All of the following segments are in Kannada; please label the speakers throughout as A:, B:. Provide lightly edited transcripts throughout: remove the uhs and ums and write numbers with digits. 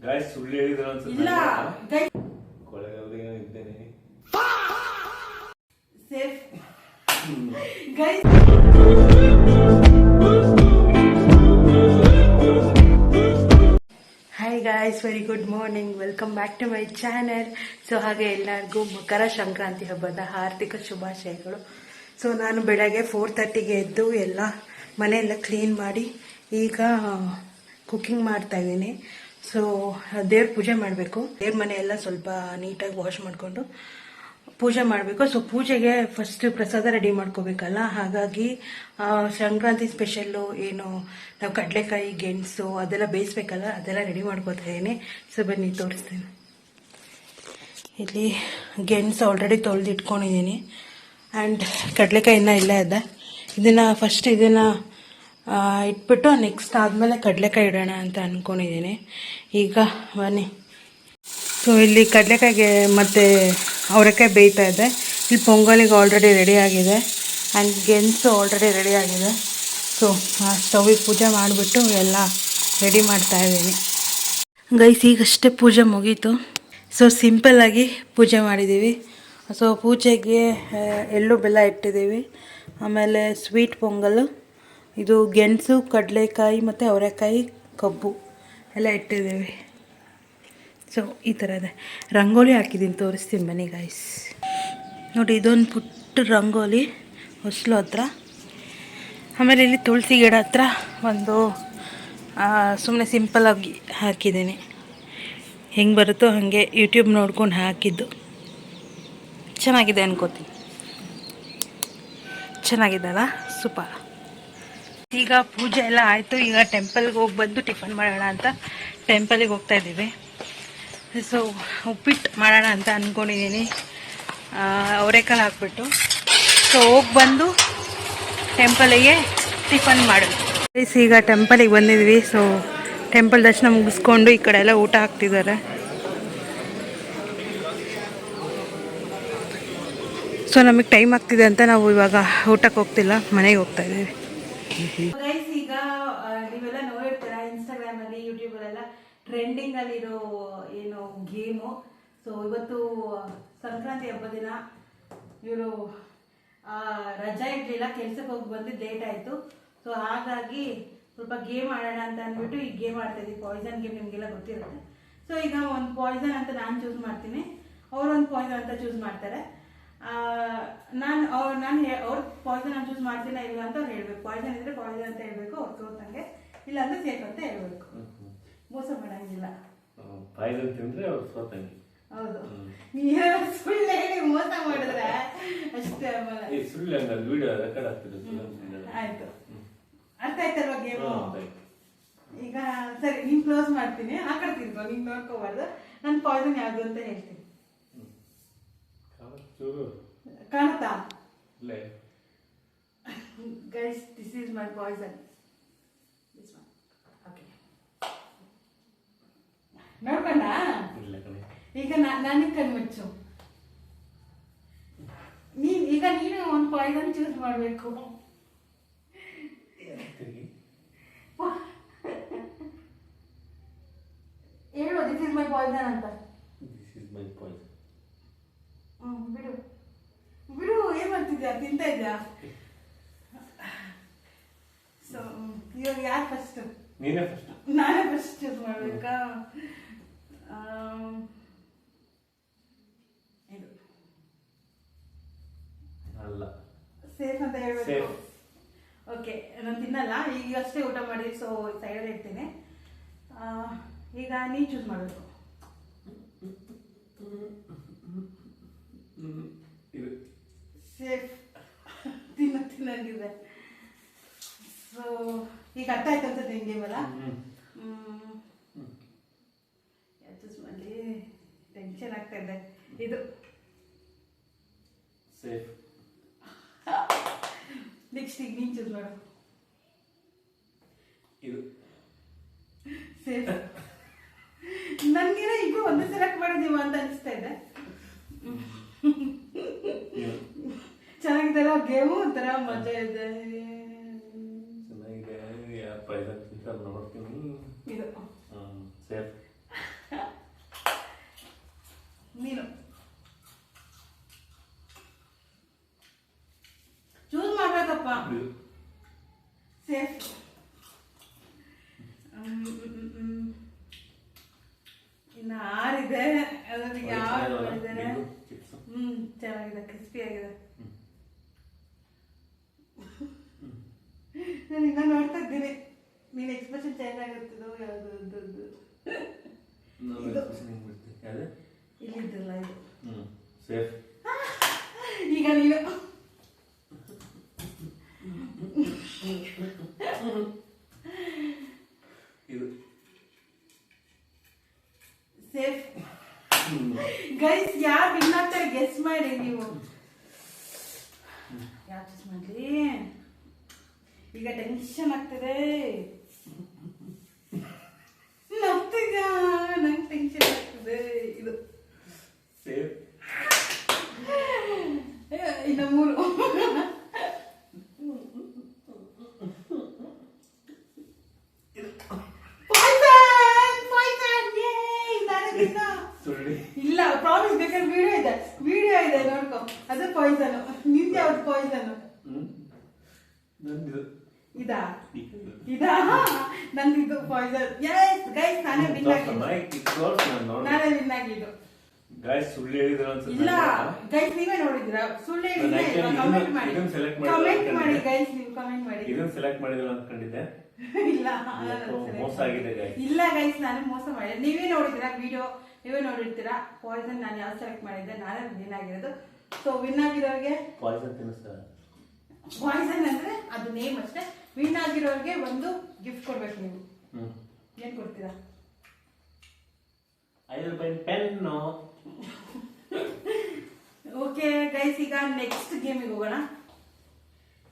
A: ಗಾಯ್ಸ್ ಸುಳ್ಳು ಹೇಳಿದ್ರು ಅನ್ಸುತ್ತೆ. ಇಲ್ಲ ಕೊಳೆಗಾಲದಾಗ ಇದ್ದೇನೆ.
B: Safe guys. Hi guys, very good morning, welcome back to my channel. So ಹಾಗೆ ಎಲ್ಲರಿಗೂ ಮಕರ ಸಂಕ್ರಾಂತಿ ಹಬ್ಬದ ಹಾರ್ದಿಕ ಶುಭಾಶಯಗಳು. ಸೊ ನಾನು ಬೆಳಗ್ಗೆ 4:30ಗೆ ಎದ್ದು ಎಲ್ಲ ಮನೆಯೆಲ್ಲ ಕ್ಲೀನ್ ಮಾಡಿ ಈಗ ಕುಕ್ಕಿಂಗ್ ಮಾಡ್ತಾ ಇದ್ದೀನಿ. ಸೊ ದೇವ್ರ ಪೂಜೆ ಮಾಡಬೇಕು. ದೇವ್ರ ಮನೆಯೆಲ್ಲ ಸ್ವಲ್ಪ ನೀಟಾಗಿ ವಾಶ್ ಮಾಡಿಕೊಂಡು ಪೂಜೆ ಮಾಡಬೇಕು. ಸೊ ಪೂಜೆಗೆ ಫಸ್ಟ್ ಪ್ರಸಾದ ರೆಡಿ ಮಾಡ್ಕೋಬೇಕಲ್ಲ, ಹಾಗಾಗಿ ಸಂಕ್ರಾಂತಿ ಸ್ಪೆಷಲ್ಲು ಏನು ನಾವು ಕಡಲೆಕಾಯಿ, ಗೆಣಸು ಅದೆಲ್ಲ ಬೇಯಿಸ್ಬೇಕಲ್ಲ, ಅದೆಲ್ಲ ರೆಡಿ ಮಾಡ್ಕೋತಾ ಇದ್ದೀನಿ. ಸೊ ಬನ್ನಿ ತೋರಿಸ್ತೀನಿ. ಇಲ್ಲಿ ಗೆಣಸು ಆಲ್ರೆಡಿ ತೊಳೆದು ಇಟ್ಕೊಂಡಿದ್ದೀನಿ ಆ್ಯಂಡ್ ಕಡಲೆಕಾಯಿ ಇನ್ನೂ ಇಲ್ಲೇ ಇದೆ. ಇದನ್ನು ಇಟ್ಬಿಟ್ಟು ನೆಕ್ಸ್ಟ್ ಆದಮೇಲೆ ಕಡಲೆಕಾಯಿ ಇಡೋಣ ಅಂತ ಅಂದ್ಕೊಂಡಿದ್ದೀನಿ. ಈಗ ಬನ್ನಿ. ಸೊ ಇಲ್ಲಿ ಕಡಲೆಕಾಯಿಗೆ ಮತ್ತು ಅವರೆಕಾಯಿ ಬೇಯ್ತಾ ಇದೆ. ಇಲ್ಲಿ ಪೊಂಗಲಿಗೆ ಆಲ್ರೆಡಿ ರೆಡಿ ಆಗಿದೆ ಆ್ಯಂಡ್ ಗೆಣಸು ಆಲ್ರೆಡಿ ರೆಡಿ ಆಗಿದೆ. ಸೊ ಸ್ಟವ್ವಿಗೆ ಪೂಜೆ ಮಾಡಿಬಿಟ್ಟು ಎಲ್ಲ ರೆಡಿ ಮಾಡ್ತಾ ಇದ್ದೀನಿ. ಗೈಸ್ ಈಗಷ್ಟೇ ಪೂಜೆ ಮುಗೀತು. ಸೊ ಸಿಂಪಲ್ಲಾಗಿ ಪೂಜೆ ಮಾಡಿದ್ದೀವಿ. ಸೊ ಪೂಜೆಗೆ ಎಳ್ಳು ಬೆಲ್ಲ ಇಟ್ಟಿದ್ದೀವಿ. ಆಮೇಲೆ ಸ್ವೀಟ್ ಪೊಂಗಲು, ಇದು ಗೆಣಸು, ಕಡಲೆಕಾಯಿ ಮತ್ತು ಅವರೆಕಾಯಿ, ಕಬ್ಬು ಎಲ್ಲ ಇಟ್ಟಿದ್ದೀವಿ. ಸೊ ಈ ಥರ ಇದೆ. ರಂಗೋಲಿ ಹಾಕಿದ್ದೀನಿ, ತೋರಿಸ್ತೀನಿ ಬನ್ನಿ ಗೈಸ್. ನೋಡಿ, ಇದೊಂದು ಪುಟ್ಟ ರಂಗೋಲಿ ಹೊಸಲು ಹತ್ರ. ಆಮೇಲೆ ಇಲ್ಲಿ ತುಳಸಿ ಗಿಡ ಹತ್ರ ಒಂದು ಸುಮ್ಮನೆ ಸಿಂಪಲ್ಲಾಗಿ ಹಾಕಿದ್ದೀನಿ. ಹೆಂಗೆ ಬರುತ್ತೋ ಹಾಗೆ ಯೂಟ್ಯೂಬ್ ನೋಡ್ಕೊಂಡು ಹಾಕಿದ್ದು. ಚೆನ್ನಾಗಿದೆ ಅನ್ಕೋತೀನಿ. ಚೆನ್ನಾಗಿದ್ದಲ್ಲ, ಸೂಪರ್. ಈಗ ಪೂಜೆ ಎಲ್ಲ ಆಯಿತು. ಈಗ ಟೆಂಪಲ್ಗೆ ಹೋಗಿ ಬಂದು ಟಿಫನ್ ಮಾಡೋಣ ಅಂತ ಟೆಂಪಲಿಗೆ ಹೋಗ್ತಾ ಇದ್ದೀವಿ. ಸೊ ಉಪ್ಪಿಟ್ಟು ಮಾಡೋಣ ಅಂತ ಅಂದ್ಕೊಂಡಿದ್ದೀನಿ, ಅವರೆಕಾಳು ಹಾಕ್ಬಿಟ್ಟು. ಸೊ ಹೋಗಿ ಬಂದು ಟೆಂಪಲಿಗೆ ಟಿಫನ್ ಮಾಡೋದು. ಈಗ ಟೆಂಪಲಿಗೆ ಬಂದಿದ್ವಿ. ಸೊ ಟೆಂಪಲ್ ದರ್ಶನ ಮುಗಿಸ್ಕೊಂಡು ಈ ಕಡೆ ಎಲ್ಲ ಊಟ ಹಾಕ್ತಿದ್ದಾರೆ. ಸೊ ನಮಗೆ ಟೈಮ್ ಆಗ್ತಿದೆ ಅಂತ ನಾವು ಇವಾಗ ಊಟಕ್ಕೆ ಹೋಗ್ತಿಲ್ಲ, ಮನೆಗೆ ಹೋಗ್ತಾ ಇದ್ದೀವಿ. ಈಗ ನೀವೆಲ್ಲ ನೋಡಿರ್ತೀರ ಇನ್ಸ್ಟಾಗ್ರಾಮಲ್ಲಿ, ಯೂಟ್ಯೂಬಲ್ಲೆಲ್ಲ ಟ್ರೆಂಡಿಂಗಲ್ಲಿರೋ ಏನು ಗೇಮು. ಸೊ ಇವತ್ತು ಸಂಕ್ರಾಂತಿ ಹಬ್ಬ ದಿನ ಇವರು ರಜಾ ಇರಲಿಲ್ಲ, ಕೆಲ್ಸಕ್ಕೆ ಹೋಗಿ ಬಂದಿದ್ದು ಲೇಟ್ ಆಯಿತು. ಸೊ ಹಾಗಾಗಿ ಸ್ವಲ್ಪ ಗೇಮ್ ಆಡೋಣ ಅಂತ ಅಂದ್ಬಿಟ್ಟು ಈ ಗೇಮ್ ಆಡ್ತಾಯಿದ್ವಿ. ಪಾಯ್ಸನ್ ಗೇಮ್ ನಿಮಗೆಲ್ಲ ಗೊತ್ತಿರುತ್ತೆ. ಸೊ ಈಗ ಒಂದು ಪಾಯ್ಸನ್ ಅಂತ ನಾನು ಚೂಸ್ ಮಾಡ್ತೀನಿ, ಅವರೊಂದು ಪಾಯ್ಸನ್ ಅಂತ ಚೂಸ್ ಮಾಡ್ತಾರೆ. ನಾನು ಅವ್ರ ಪಾಯ್ಸನ್ ನಾನು ಚೂಸ್ ಮಾಡ್ತೀನ ಇಲ್ಲ ಅಂತ ಅವ್ರು ಹೇಳ್ಬೇಕು. ಪಾಯ್ಸನ್ ಇದ್ರೆ ಪಾಯ್ಸನ್ ಅಂತ ಹೇಳ್ಬೇಕು, ಅವ್ರು ತೋರ್ಸಂಗೆ, ಇಲ್ಲ ಅಂದ್ರೆ ಸೇಫ್ ಅಂತ ಹೇಳ್ಬೇಕು. ಮೋಸ ಮಾಡಂಗಿಲ್ಲ.
A: ಪಾಯ್ಸನ್ ತಿಂದ್ರೆ ಅವ್ರು ಸೋತಂಗೆ.
B: ಹೌದು, ನೀವು ಸುಳ್ಳು ಹೇಳಿ ಮೋಸ ಮಾಡಿದ್ರೆ ಅಷ್ಟೇ.
A: ಸುಳ್ಳು ವಿಡಿಯೋ ರೆಕಾರ್ಡ್ ಆಗ್ತದೆ.
B: ಆಯ್ತು, ಅರ್ಥ ಆಯ್ತಲ್ವಾ ಗೇಮು? ಈಗ ಸರಿ, ನೀನ್ ಕ್ಲೋಸ್ ಮಾಡ್ತೀನಿ, ಆ ಕಡೆ ತಿರ್ಗೋ, ನೀನ್ ನೋಡ್ಕೋಬಾರ್ದು. ನಾನು ಪಾಯ್ಸನ್ ಯಾವುದು ಅಂತ ಹೇಳ್ತೀನಿ. ಕಾಣುತ್ತಾ guys? This is my poison. ನೋಡ್ಕೊಂಡ? ಈಗ ನನಗೆ ಕಣ್ಮುಚ್ಚು. ನೀನು ಒಂದು ಪಾಯ್ಸನ್ ಚೂಸ್ ಮಾಡಬೇಕು. ಹೇಳು, ದಿಸ್ ಇಸ್ ಮೈ ಪಾಯ್ಸನ್ ಅಂತ. ಬಿಡು ಬಿಡು, ಏನ್ ಮಾಡ್ತಿದ್ಯಾ? ತಿಂತ ಇದ್ಯಾ? ಸೊ ಇವಾಗ ಯಾರು ಫಸ್ಟ್?
A: ನೀನೇ ಫಸ್ಟ್.
B: ನಾನೇ ಫಸ್ಟ್ ಚೂಸ್ ಮಾಡ್ಬೇಕಾ? ಇದು
A: ಅಲ್ಲ,
B: ಸೇಫ್ ಅಂತ ಹೇಳ್ಬೇಕು. ಓಕೆ, ನಾನು ತಿನ್ನಲ್ಲ, ಈಗ ಅಷ್ಟೇ ಊಟ ಮಾಡಿ. ಸೊ ಸೈಡಲ್ಲಿ ಇಡ್ತೀನಿ. ಈಗ ನೀನು ಚೂಸ್ ಮಾಡಬೇಕು. ಸೇಫ್ ತಿನ್ನಂಗಿದೆ. ಸೊ ಈಗ ಅರ್ಥ ಆಯ್ತು ಅನ್ಸುತ್ತೆ ನಿಮ್ಗೆ ಇವೆಲ್ಲ. ಚೂಸ್ ಮಾಡಿ, ಟೆನ್ಷನ್ ಆಗ್ತಾ ಇದೆ. ಇದು
A: ಸೇಫ್.
B: ನೆಕ್ಸ್ಟ್ ಈಗ ನೀನು ಚೂಸ್ ಮಾಡು.
A: ಇದು
B: ಸೇಫ್. ನನ್ಗೇನೋ ಇಬ್ರು ಒಂದೇ ಸೆಲೆಕ್ಟ್ ಮಾಡಿದೀವ ಅಂತ ಅನಿಸ್ತಾ ಇದೆ. ಚೆನ್ನಾಗಿದೆಲ್ಲ ಗೇಮು, ಒಂಥರ ಮಜಾ ಇದೆ.
A: ಚೆನ್ನಾಗಿದೆ. ನೋಡ್ತೀನಿ. ಇದು ಸೇಫ್.
B: ಸೇಫ್. ಇನ್ನು 6 ಇದೆ. ಅದರಲ್ಲಿ ಯಾರು ಮಾಡಿದ್ದಾರೆ? ಚೆನ್ನಾಗಿದೆ, ಕ್ರಿಸ್ಪಿ ಆಗಿದೆ. ನಾನು ಇನ್ನ ನೋಡ್ತಾ ಇದ್ದೀನಿ, ನೀನ್ ಎಕ್ಸ್ಪ್ರೆಷನ್ ಚೇಂಜ್ ಆಗುತ್ತದೋ ಯಾವ್ದು ಇಲ್ಲಿದ್ದಲ್ಲ ಇದು.
A: ಸೇಫ್.
B: ಈಗ ನೀನು
A: ಇದು
B: ಸೇಫ್. ಗೈಸ್ ಯಾರು ವಿನ್ ಆಗ್ತಾರೆ ಗೆಸ್ ಮಾಡಿ ನೀವು. ಯಾರು ಗೆಸ್ ಮಾಡ್ಲಿ? ಈಗ ಟೆನ್ಷನ್ ಆಗ್ತದೆ. ನಗ್ತಿದ್ದ, ನಂಗೆ ಟೆನ್ಷನ್ ಆಗ್ತದೆ. ಇದು
A: ಸೇಫ್.
B: ಇನ್ನು 3. ಇಲ್ಲ, ಪ್ರಾಮಿಸ್ ಬೇಕಾದ್ರೆ ವಿಡಿಯೋ ಇದೆ ನೋಡ್ಕೊ. ಅದು ಪಾಯ್ಸನ್. ನಿಂದೆ ಯಾವ್ದು ಪಾಯ್ಸನ್? ಇದಾ ನಂದಿದು ಪಾಯ್ಸನ್. ಗೈಸ್ ನಾನೇ ವಿನ್ ಆಗಿದ್ದು.
A: ಗೈಸ್ ಸುಳ್ಳು ಹೇಳಿದ್ರು ಅನ್ಸುತ್ತೆ.
B: ಇಲ್ಲ ಗೈಸ್ ನೀವೇ ನೋಡಿದ್ರಾ? ಸುಳ್ಳು ಹೇಳಿದ್ರೆ ಕಮೆಂಟ್ ಮಾಡಿ ಗೈಸ್. ನೀವು ಕಮೆಂಟ್ ಮಾಡಿ.
A: ಇದನ್ನ ಸೆಲೆಕ್ಟ್ ಮಾಡಿದ್ರು ಅನ್ಕೊಂಡಿದ್ದೆ.
B: ಇಲ್ಲ
A: ಮೋಸ ಆಗಿದೆ ಗೈಸ್.
B: ಇಲ್ಲ ಗೈಸ್ ನಾನು ಮೋಸ ಮಾಡಿದೆ. ನೀವೇ ನೋಡಿದಿರಾ ವಿಡಿಯೋ, ನೀವೇ ನೋಡಿರ್ತೀರಾ. ಪಾಯ್ಸನ್ ನಾನು ಯಾವ್ದು ಸೆಲೆಕ್ಟ್ ಮಾಡಿದ್ದೆ, ನಾನೇ ವಿನ್ ಆಗಿರೋದು. ಸೊ ವಿನ್ ಆಗಿರೋರಿಗೆ
A: ಪಾಯ್ಸನ್ ತಿನ್ನಿಸ್ತಾರ.
B: ಪಾಯ್ಸನ್ ಅಂದ್ರೆ ಅದು ನೇಮ್ ಅಷ್ಟೇ. ವಿನ್ ಆಗಿರೋರಿಗೆ ಒಂದು ಗಿಫ್ಟ್ ಕೊಡ್ಬೇಕು ನೀವು. ಏನ್ ಕೊಡ್ತೀರಾ?
A: 5 ರೂಪಾಯಿ ಪೆನ್ನು.
B: ಓಕೆ ಗೈಸ್, ಈಗ ನೆಕ್ಸ್ಟ್ ಗೇಮಿಗೆ ಹೋಗೋಣ.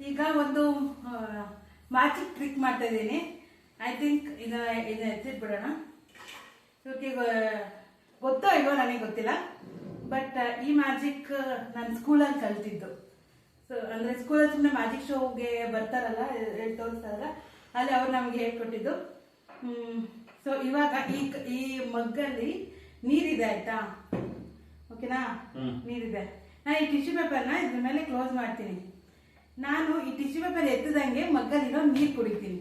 B: ಈಗ ಒಂದು ಮ್ಯಾಜಿಕ್ ಟ್ರಿಕ್ ಮಾಡ್ತಾ ಇದ್ದೀನಿ. ಐ ಥಿಂಕ್ ಇದನ್ನ ಎತ್ತಿಟ್ಬಿಡೋಣ. ಓಕೆ, ಗೊತ್ತೋ ಇಲ್ವೋ ನನಗೆ ಗೊತ್ತಿಲ್ಲ, ಬಟ್ ಈ ಮ್ಯಾಜಿಕ್ ನಾನು ಸ್ಕೂಲಲ್ಲಿ ಕಲ್ತಿದ್ದು. ಸೊ ಅಂದರೆ ಸ್ಕೂಲಲ್ಲಿ ಸುಮ್ಮನೆ ಮ್ಯಾಜಿಕ್ ಶೋಗೆ ಬರ್ತಾರಲ್ಲ, ತೋರಿಸ್ತಾರಲ್ಲ, ಅಲ್ಲಿ ಅವ್ರು ನಮಗೆ ಹೇಳ್ಕೊಟ್ಟಿದ್ದು. ಸೊ ಇವಾಗ ಈ ಮಗ್ಗಲ್ಲಿ ನೀರಿದೆ ಆಯ್ತಾ? ಓಕೆನಾ? ನೀರಿದೆ. ನಾನು ಈ ಟಿಶ್ಯೂ ಪೇಪರ್ನ ಇದ್ರ ಮೇಲೆ ಕ್ಲೋಸ್ ಮಾಡ್ತೀನಿ. ನಾನು ಈ ಟಿಶ್ಯೂ ಪೇಪರ್ ಎತ್ತದಂಗೆ ಮಗ್ಗಲ್ಲಿರೋ ನೀರು ಕುಡಿತೀನಿ.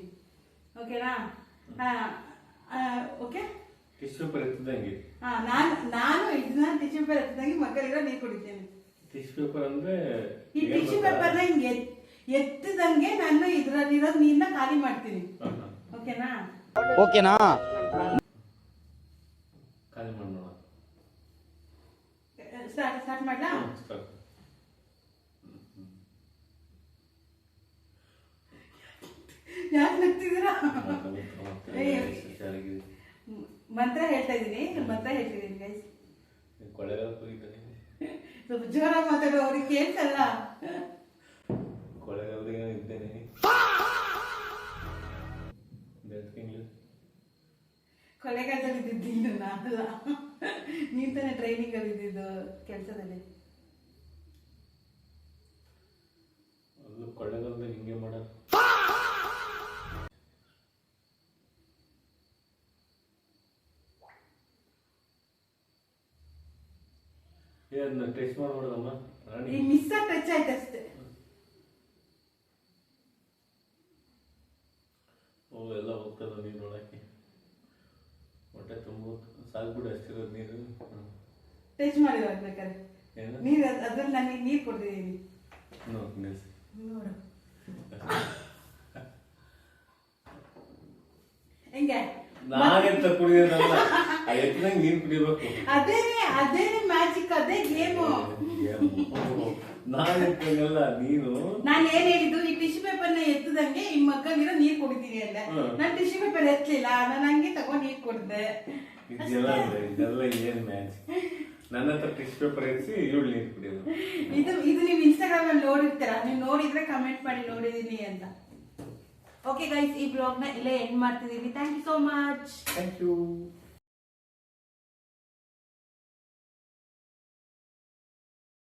B: ಓಕೆನಾ? ಓಕೆ,
A: ಟಿಶ್ಯೂ ಪೇಪರ್ ಎತ್ತದಂಗೆ.
B: ನಾನು ಇದನ್ನ ಟಿಶ್ಯೂ ಪೇಪರ್ ಎತ್ತದಂಗೆ ಮಗ್ಗಲ್ಲಿರೋ ನೀರು ಕುಡಿತೀನಿ.
A: ಟಿಶ್ಯೂ ಪೇಪರ್ ಅಂದ್ರೆ
B: ಈ ಟಿಶ್ಯೂ ಪೇಪರ್ನ ಹಿಂಗೆ ಎತ್ತದಂಗೆ ನಾನು ಇದರಲ್ಲಿರೋ ನೀರನ್ನ ಖಾಲಿ ಮಾಡ್ತೀನಿ. ಓಕೆನಾ?
A: ಖಾಲಿ ಮಾಡೋಣ.
B: ಸ್ಟಾರ್ಟ್ ಮಾಡ್ಲಾ? ಯಾಕೆ ನಗ್ತಿದ್ದೀರಾ? ಮಂತ್ರ ಹೇಳ್ತಾ ಇದೀನಿ ಗೈಸ್. ಸ್ವಲ್ಪ ಜೋರಾಗಿ ಮಾತಾಡೋ, ಅವ್ರಿಗೆ ಕೇಳ್ಸಲ್ಲ. ಕೊಳೆಗಾಲದಲ್ಲಿ ಇದ್ದಿದ್ದು ನಾನಲ್ಲ, ನೀನ್ ತಾನೇ ಟ್ರೈನಿಂಗ್ ಅಲ್ಲಿ ಇದ್ದಿದ್ದು ಕೆಲಸದಲ್ಲಿ.
A: ಕೊಳ್ಳೆಗಾಲದಲ್ಲಿ ಹಿಂಗೆ ಮಾಡ. ಅದನ್ನ ಟೆಸ್ಟ್ ಮಾಡ್ಬೋದಮ್ಮ.
B: ಈ ಮಿಸ್ ಆಗಿ ಟಚ್ ಆಯ್ತು ಅಷ್ಟೇ.
A: ಎಲ್ಲ ಹೋಗ್ತದ ನೀರು ನೋಡಕ್ಕೆ. ಹೊಟ್ಟೆ ತುಂಬ ಸಾಕ್ಬಿಡು ಅಷ್ಟಿರೋದು ನೀರು.
B: ಟಚ್ ಮಾಡಿ ಬೇಕಾದ್ರೆ ನೀರು, ಅದ್ರಲ್ಲಿ ನಾನು ನೀರು ಕೊಡ್ತಿದ್ದೀನಿ ನೋಡು. ಹೆಂಗೆ?
A: ನಾನೆಂತ ಕುಡಿಯೋದಲ್ಲ, ಎತ್ತದಂಗೆ ನೀರು ಕುಡಿಬೇಕು.
B: ಅದೇನೆ ಮ್ಯಾಜಿಕ್, ಅದೇ ಗೇಮು.
A: ನಾನೆಲ್ಲ ನೀನು.
B: ನಾನು ಏನ್ ಹೇಳಿದ್ದು, ಈ ಟಿಶ್ಯೂ ಪೇಪರ್ನ ಎತ್ತದಂಗೆ ಈ ಮಕ್ಕಳಿರೋ ನೀರ್ ಕುಡಿತೀನಿ ಅಂದೆ. ನಾನು ಟಿಶ್ಯೂ ಪೇಪರ್ ಎತ್ತಲಿಲ್ಲ, ನಾನು ಹಂಗೆ ತಗೊಂಡು ನೀರ್ ಕುಡ್ದೆ.
A: ಇದೆಲ್ಲ ಏನ್ ಮ್ಯಾಜಿಕ್? ನನ್ನ ಹತ್ರ ಟಿಶ್ಯೂ ಪೇಪರ್ ಎತ್ತಿ ಇವಳು ನೀರು ಕುಡಿಯೋದು.
B: ಇದು ನೀವು ಇನ್ಸ್ಟಾಗ್ರಾಮ್ ಅಲ್ಲಿ ನೋಡಿರ್ತೀರಾ, ನೀವು ನೋಡಿದ್ರೆ ಕಮೆಂಟ್ ಮಾಡಿ ನೋಡಿದೀನಿ ಅಂತ. ಓಕೆ ಗೈಸ್, ಈ ಬ್ಲಾಗ್ ನ ಇಲ್ಲೇ ಎಂಡ್ ಮಾಡ್ತಿದೀನಿ. Thank you so much.
A: Thank you.